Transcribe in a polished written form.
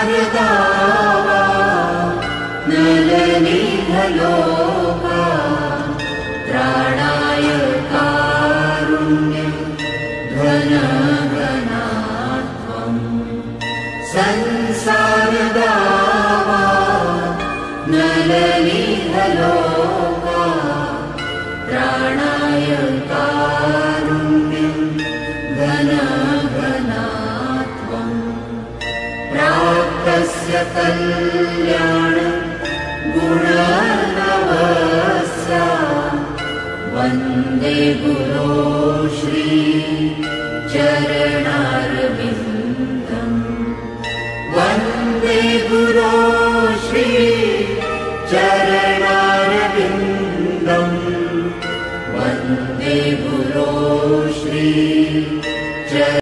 संसारदावा नलनीहलोका त्राणाय कारुण्यं घनघनात्वम् संसारदावा नलनीहलोका त्राणाय कारुण्यं घनघनात्वम् प्राप्तस्य कल्याणं गुणनवस्य वन्दे गुरो श्री चरणारविन्दम् वन्दे गुरो श्री चरणारविन्दम् वन्दे गुरो श्री